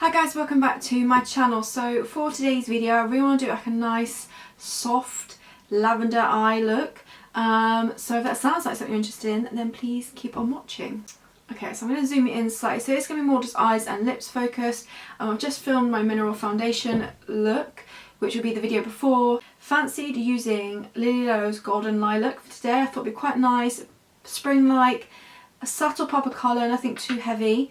Hi guys, welcome back to my channel. So for today's video I really want to do like a nice soft lavender eye look. So if that sounds like something you're interested in, then please keep on watching. Okay, so I'm going to zoom it in slightly. So it's going to be more just eyes and lips focused. I've just filmed my mineral foundation look, which will be the video before. Fancied using Lily Lowe's Golden Lilac for today. I thought it'd be quite nice, spring-like, a subtle pop of colour, nothing too heavy.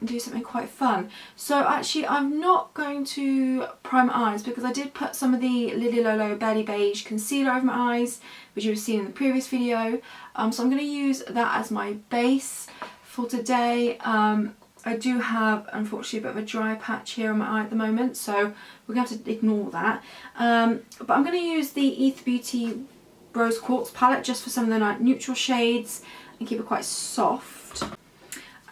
Do something quite fun. So actually I'm not going to prime my eyes because I did put some of the Lily Lowe Berry Beige concealer over my eyes, which you've seen in the previous video. So I'm going to use that as my base for today. I do have, unfortunately, a bit of a dry patch here on my eye at the moment, so we're going to have to ignore that. But I'm going to use the Ether Beauty Rose Quartz palette just for some of the like neutral shades and keep it quite soft.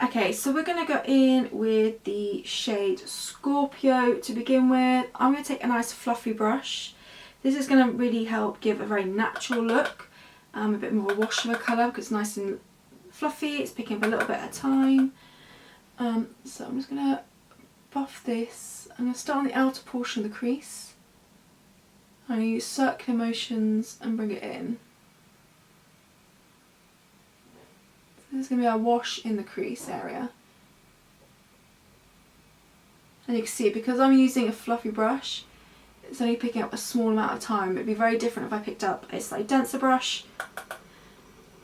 Okay, so we're going to go in with the shade Scorpio to begin with. I'm going to take a nice fluffy brush. This is going to really help give a very natural look, a bit more of a wash of a colour because it's nice and fluffy. It's picking up a little bit at a time. So I'm just going to buff this. I'm going to start on the outer portion of the crease. I'm going to use circular motions and bring it in. This is going to be our wash in the crease area. And you can see, because I'm using a fluffy brush, it's only picking up a small amount of time. It would be very different if I picked up a slightly denser brush.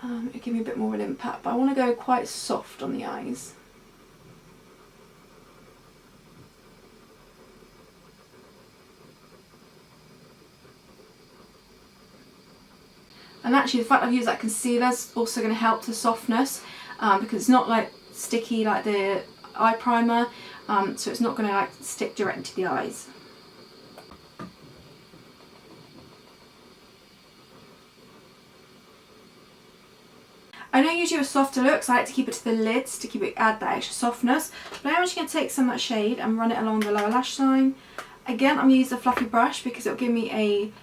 It would give me a bit more of an impact, but I want to go quite soft on the eyes. And actually the fact I've used that concealer is also going to help the softness because it's not like sticky like the eye primer, so it's not going to like stick directly to the eyes. I know usually with softer looks I like to keep it to the lids to add that extra softness, but I'm actually going to take some of that shade and run it along the lower lash line. Again, I'm going to use a fluffy brush because it'll give me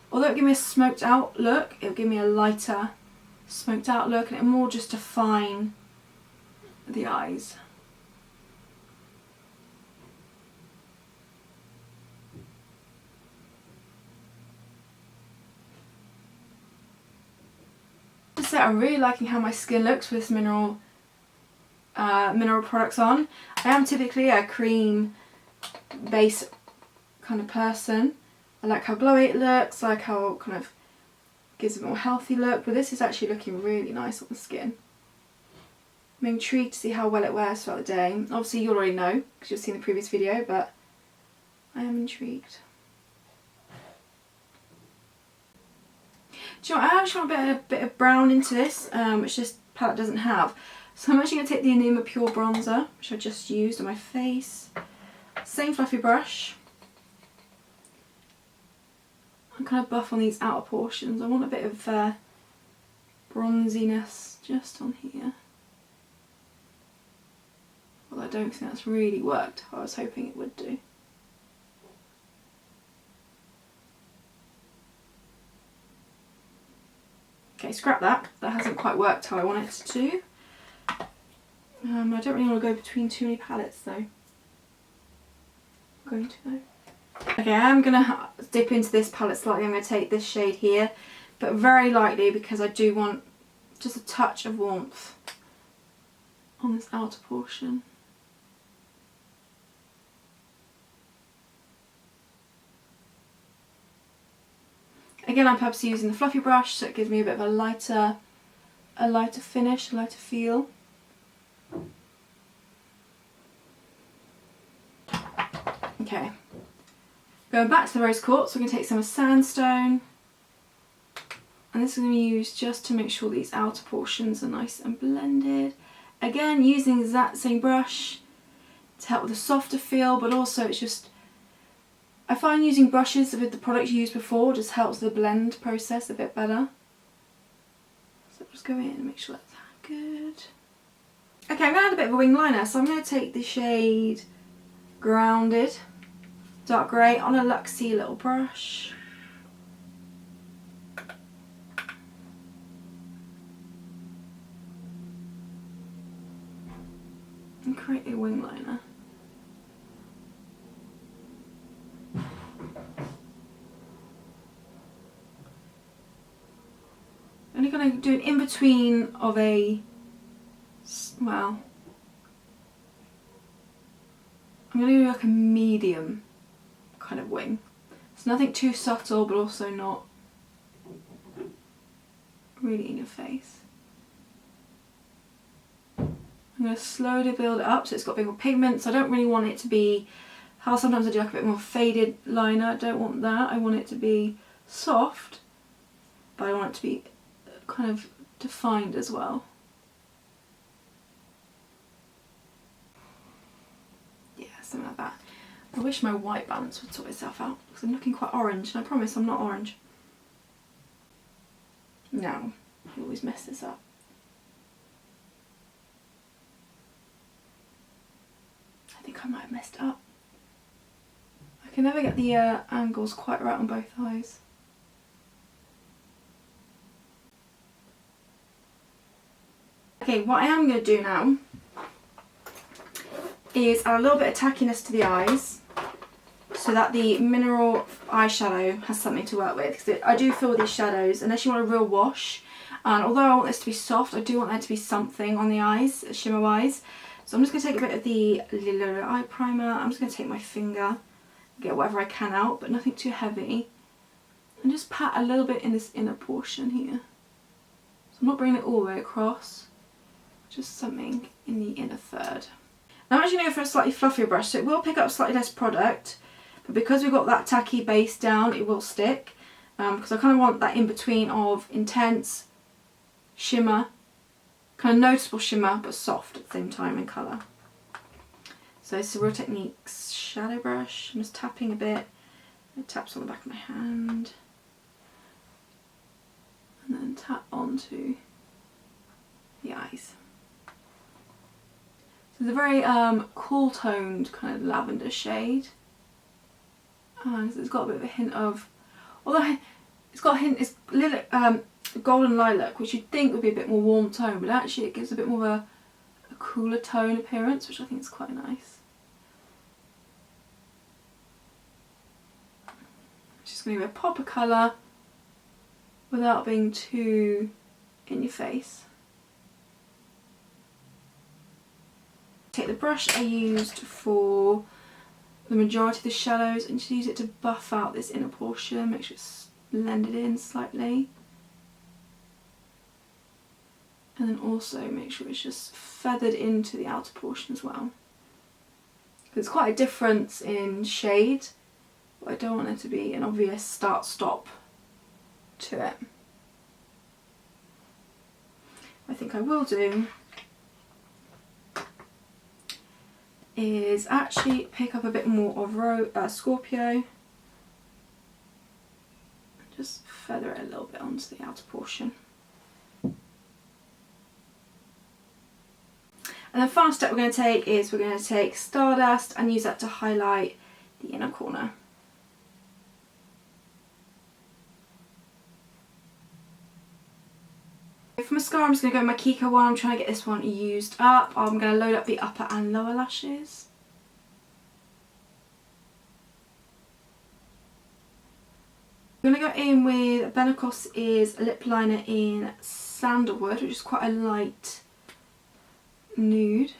although it'll give me a smoked out look, it'll give me a lighter smoked out look and it'll more just define the eyes. So I'm really liking how my skin looks with this mineral products on. I am typically a cream base kind of person. I like how glowy it looks, I like how it kind of gives a more healthy look, but this is actually looking really nice on the skin. I'm intrigued to see how well it wears throughout the day. Obviously you already know because you've seen the previous video, but I am intrigued. Do you know what, I actually want a bit of brown into this, which this palette doesn't have. So I'm actually going to take the Enigma Pure Bronzer, which I just used on my face. Same fluffy brush. I'm kind of buff on these outer portions. I want a bit of bronziness just on here. Well, I don't think that's really worked how I was hoping it would do. Okay, scrap that. That hasn't quite worked how I want it to. I don't really want to go between too many palettes though. I'm going to though. Okay, I'm going to dip into this palette slightly. I'm going to take this shade here, but very lightly because I do want just a touch of warmth on this outer portion. Again, I'm purposely using the fluffy brush so it gives me a bit of a lighter finish, a lighter feel. Okay. Going back to the rose quartz, we're going to take some sandstone, and this is going to be used just to make sure these outer portions are nice and blended. Again, using that same brush to help with a softer feel, but also it's just, I find using brushes with the product you used before just helps the blend process a bit better. So just go in and make sure that's good. Okay, I'm going to add a bit of a wing liner, so I'm going to take the shade Grounded dark grey on a luxy little brush. And create a wing liner. only going to do an in-between of a, well, I'm going to do like a medium kind of wing. It's nothing too subtle, but also not really in your face. I'm going to slowly build it up so it's got a bit more pigment. So I don't really want it to be how sometimes I do like a bit more faded liner. I don't want that. I want it to be soft, but I want it to be kind of defined as well. Yeah, something like that. I wish my white balance would sort itself out because I'm looking quite orange, and I promise I'm not orange. No, I always mess this up. I think I might have messed up. I can never get the angles quite right on both eyes. Okay, what I am going to do now is add a little bit of tackiness to the eyes so that the mineral eyeshadow has something to work with. Because I do feel with these shadows, unless you want a real wash, and although I want this to be soft, I do want there to be something on the eyes, shimmer wise. So I'm just going to take a bit of the Lavender eye primer. I'm just going to take my finger, get whatever I can out, but nothing too heavy, and just pat a little bit in this inner portion here. So I'm not bringing it all the way across, just something in the inner third. Now I'm actually going to go for a slightly fluffier brush, so it will pick up slightly less product, but because we've got that tacky base down, it will stick, because I kind of want that in between of intense shimmer, kind of noticeable shimmer, but soft at the same time in colour. So it's a Real Techniques shadow brush. I'm just tapping a bit. It taps on the back of my hand, and then tap onto the eyes. So it's a very cool toned kind of lavender shade, and it's got a bit of a hint of, although it's got a hint, it's golden lilac, which you'd think would be a bit more warm tone, but actually it gives a bit more of a cooler tone appearance, which I think is quite nice. It's just going to be a pop of colour without being too in your face. Take the brush I used for the majority of the shadows and just use it to buff out this inner portion, make sure it's blended in slightly. And then also make sure it's just feathered into the outer portion as well. There's quite a difference in shade, but I don't want it to be an obvious start-stop to it. What I think I will do is actually pick up a bit more of Scorpio and just feather it a little bit onto the outer portion. And the final step we're going to take is we're going to take Stardust and use that to highlight the inner corner. For mascara, I'm just going to go with my Kiko one. I'm trying to get this one used up. I'm going to load up the upper and lower lashes. I'm going to go in with Benacos is a lip liner in Sandalwood, which is quite a light nude.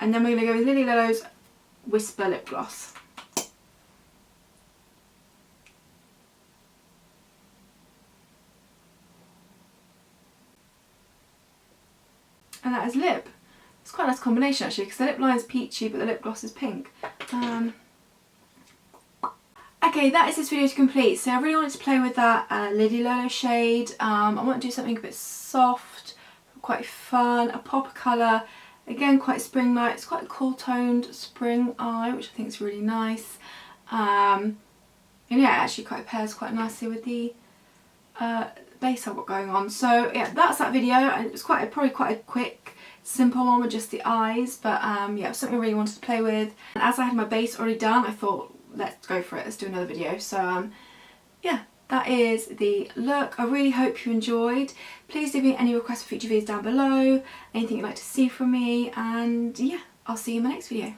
And then we're going to go with Lily Lillo's Whisper Lip Gloss. And that is lip. It's quite a nice combination actually, because the lip line is peachy but the lip gloss is pink. Okay, that is this video to complete. So I really wanted to play with that Lily Lillo shade. I want to do something a bit soft, quite fun, a pop of colour. Again, quite spring-like. It's quite a cool toned spring eye, which I think is really nice. And yeah, it actually quite pairs quite nicely with the base I've got going on. So yeah, that's that video. And it was probably quite a quick, simple one with just the eyes. But yeah, it was something I really wanted to play with. And as I had my base already done, I thought, let's go for it. Let's do another video. So yeah, that is the look. I really hope you enjoyed. Please leave me any requests for future videos down below, anything you'd like to see from me, and yeah, I'll see you in my next video.